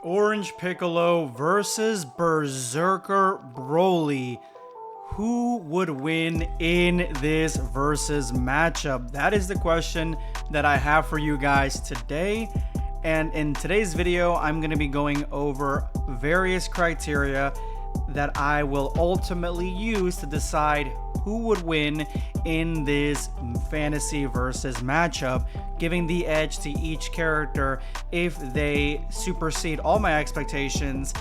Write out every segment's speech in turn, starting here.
Orange Piccolo versus Berserker Broly. Who would win in this versus matchup? That is the question that I have for you guys today. And in today's video, I'm going to be going over various criteria that I will ultimately use to decide who would win in this fantasy versus matchup, giving the edge to each character if they supersede all my expectations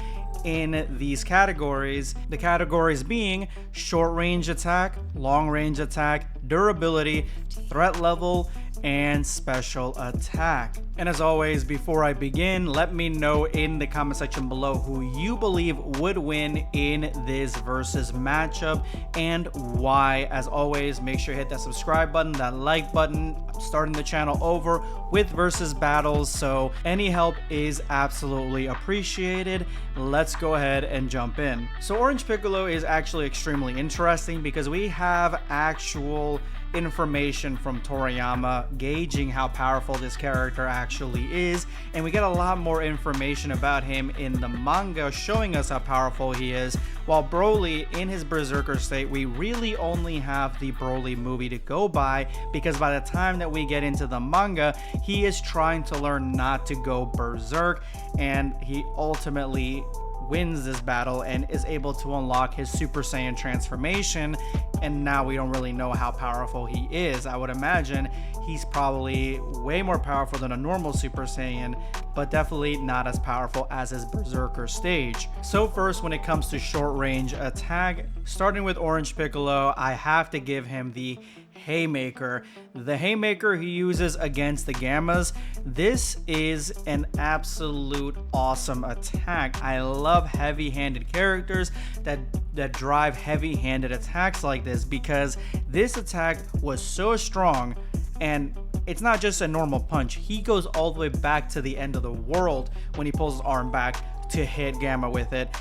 in these categories. The categories being short range attack, long range attack, durability, threat level, and special attack. And as always, before I begin, let me know in the comment section below who you believe would win in this versus matchup and why. As always, make sure you hit that subscribe button, that like button. I'm starting the channel over with versus battles, so any help is absolutely appreciated. Let's go ahead and jump in. So Orange Piccolo is actually extremely interesting because we have actual information from Toriyama gauging how powerful this character actually is, and we get a lot more information about him in the manga showing us how powerful he is, while Broly in his Berserker state, we really only have the Broly movie to go by, because by the time that we get into the manga, he is trying to learn not to go berserk, and he ultimately wins this battle and is able to unlock his Super Saiyan transformation, and now we don't really know how powerful he is. I would imagine he's probably way more powerful than a normal Super Saiyan, but definitely not as powerful as his Berserker stage. So first, when it comes to short range attack, starting with Orange Piccolo, I have to give him the Haymaker. The Haymaker he uses against the Gammas. This is an absolute awesome attack. I love heavy-handed characters that drive heavy-handed attacks like this, because this attack was so strong, and it's not just a normal punch. He goes all the way back to the end of the world when he pulls his arm back to hit Gamma with it.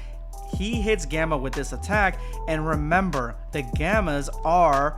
He hits Gamma with this attack, and remember, the Gammas are,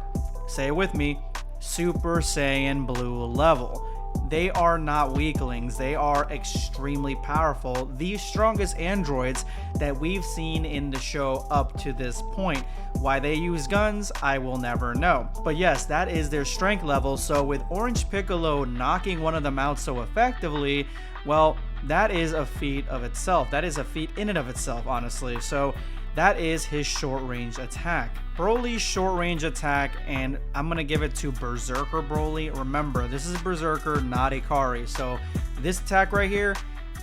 say it with me, Super Saiyan Blue level. They are not weaklings. They are extremely powerful. The strongest androids that we've seen in the show up to this point. Why they use guns, I will never know. But yes, that is their strength level. So with Orange Piccolo knocking one of them out so effectively, well, that is a feat of itself. That is a feat in and of itself, honestly. So that is his short range attack. Broly's short range attack, and I'm gonna give it to Berserker Broly. Remember, this is Berserker, not Ikari. So this attack right here,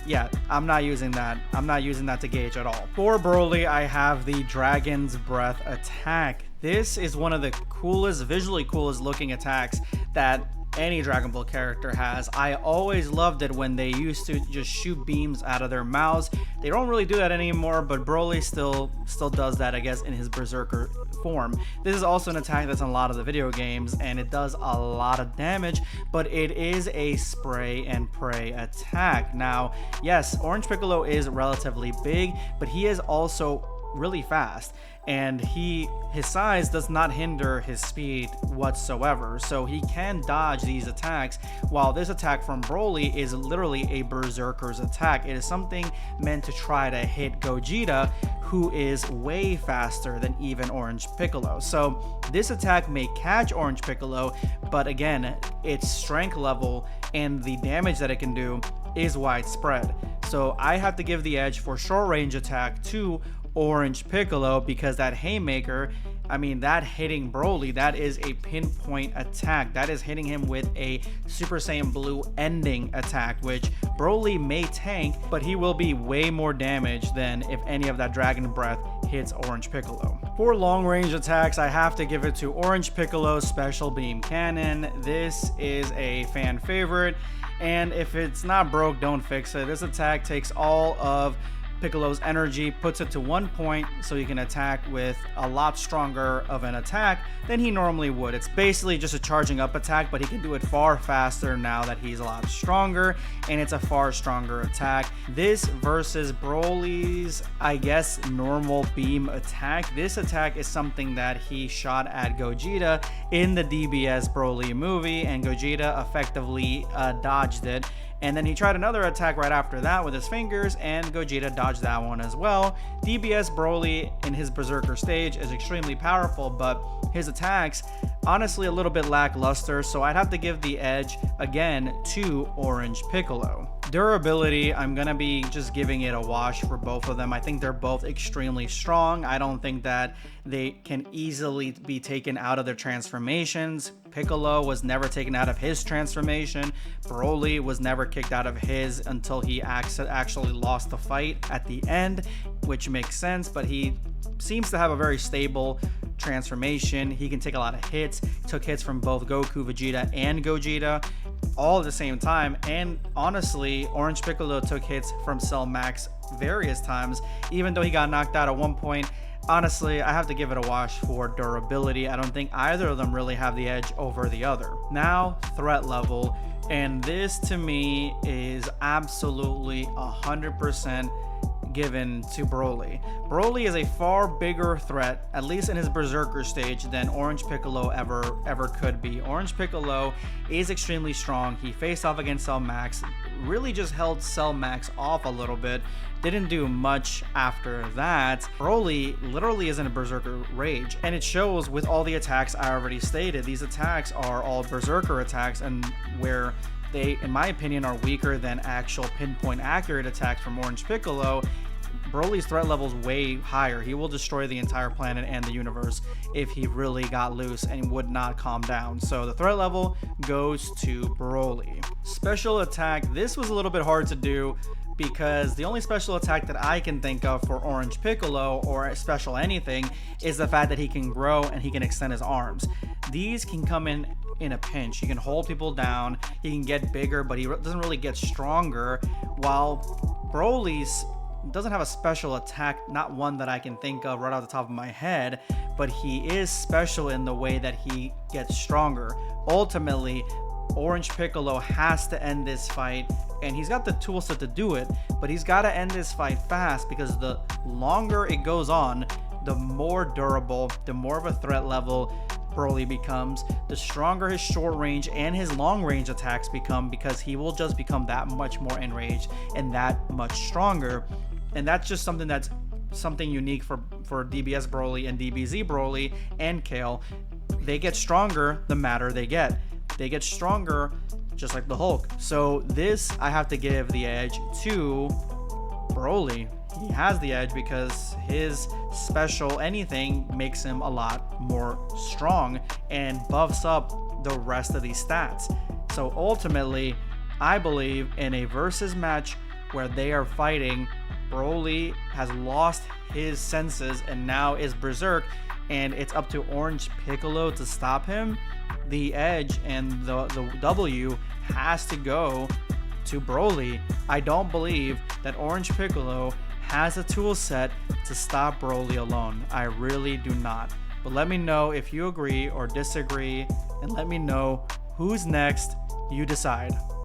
yeah, I'm not using that. I'm not using that to gauge at all. For Broly, I have the Dragon's Breath attack. This is one of the coolest, visually coolest looking attacks that any Dragon Ball character has. I always loved it when they used to just shoot beams out of their mouths. They don't really do that anymore, but Broly still does that, I guess, in his Berserker form. This is also an attack that's in a lot of the video games, and it does a lot of damage, but it is a spray and pray attack. Now, yes, Orange Piccolo is relatively big, but he is also really fast, and his size does not hinder his speed whatsoever, so he can dodge these attacks, while this attack from Broly is literally a Berserker's attack. It is something meant to try to hit Gogeta, who is way faster than even Orange Piccolo. So this attack may catch Orange Piccolo, but again, its strength level and the damage that it can do is widespread. So I have to give the edge for short range attack to Orange Piccolo, because that Haymaker, I mean, that hitting Broly, that is a pinpoint attack. That is hitting him with a Super Saiyan Blue ending attack, which Broly may tank, but he will be way more damage than if any of that Dragon Breath hits Orange Piccolo. For long range attacks, I have to give it to Orange Piccolo's Special Beam Cannon. This is a fan favorite, and if it's not broke, don't fix it. This attack takes all of Piccolo's energy, puts it to 1 point, so he can attack with a lot stronger of an attack than he normally would. It's basically just a charging up attack, but he can do it far faster now that he's a lot stronger, and it's a far stronger attack. This versus Broly's, I guess, normal beam attack. This attack is something that he shot at Gogeta in the DBS Broly movie, and Gogeta effectively dodged it And then he tried another attack right after that with his fingers, and Gogeta dodged that one as well. DBS Broly in his Berserker stage is extremely powerful, but his attacks honestly a little bit lackluster, so I'd have to give the edge again to Orange Piccolo. Durability, I'm gonna be just giving it a wash for both of them. I think they're both extremely strong. I don't think that they can easily be taken out of their transformations. Piccolo was never taken out of his transformation. Broly was never kicked out of his until he actually lost the fight at the end, which makes sense, but he seems to have a very stable transformation. He can take a lot of hits. He took hits from both Goku, Vegeta, and Gogeta all at the same time. And honestly, Orange Piccolo took hits from Cell Max various times, even though he got knocked out at one point. Honestly, I have to give it a wash for durability. I don't think either of them really have the edge over the other. Now, threat level. And this to me is absolutely 100% given to Broly. Broly is a far bigger threat, at least in his Berserker stage, than Orange Piccolo ever could be. Orange Piccolo is extremely strong. He faced off against Cell Max, really just held Cell Max off a little bit, didn't do much after that. Broly literally is in a Berserker rage, and it shows with all the attacks I already stated. These attacks are all Berserker attacks, and where they, in my opinion, are weaker than actual pinpoint accurate attacks from Orange Piccolo, Broly's threat level is way higher. He will destroy the entire planet and the universe if he really got loose and would not calm down. So the threat level goes to Broly. Special attack, this was a little bit hard to do because the only special attack that I can think of for Orange Piccolo, or special anything, is the fact that he can grow and he can extend his arms. These can come in a pinch. He can hold people down, he can get bigger, but he doesn't really get stronger, while Broly's doesn't have a special attack, not one that I can think of right off the top of my head, but he is special in the way that he gets stronger. Ultimately, Orange Piccolo has to end this fight, and he's got the tool set to do it, but he's got to end this fight fast, because the longer it goes on, the more durable, the more of a threat level Broly becomes, the stronger his short range and his long range attacks become, because he will just become that much more enraged and that much stronger. And that's just something unique for DBS Broly and DBZ Broly and Kale. They get stronger the madder they get. They get stronger just like the Hulk. So this, I have to give the edge to Broly. He has the edge because his special anything makes him a lot more strong and buffs up the rest of these stats. So ultimately, I believe in a versus match where they are fighting, Broly has lost his senses and now is Berserk, and it's up to Orange Piccolo to stop him. The edge and the W has to go to Broly. I don't believe that Orange Piccolo has a tool set to stop Broly alone. I really do not. But let me know if you agree or disagree, and let me know who's next. You decide.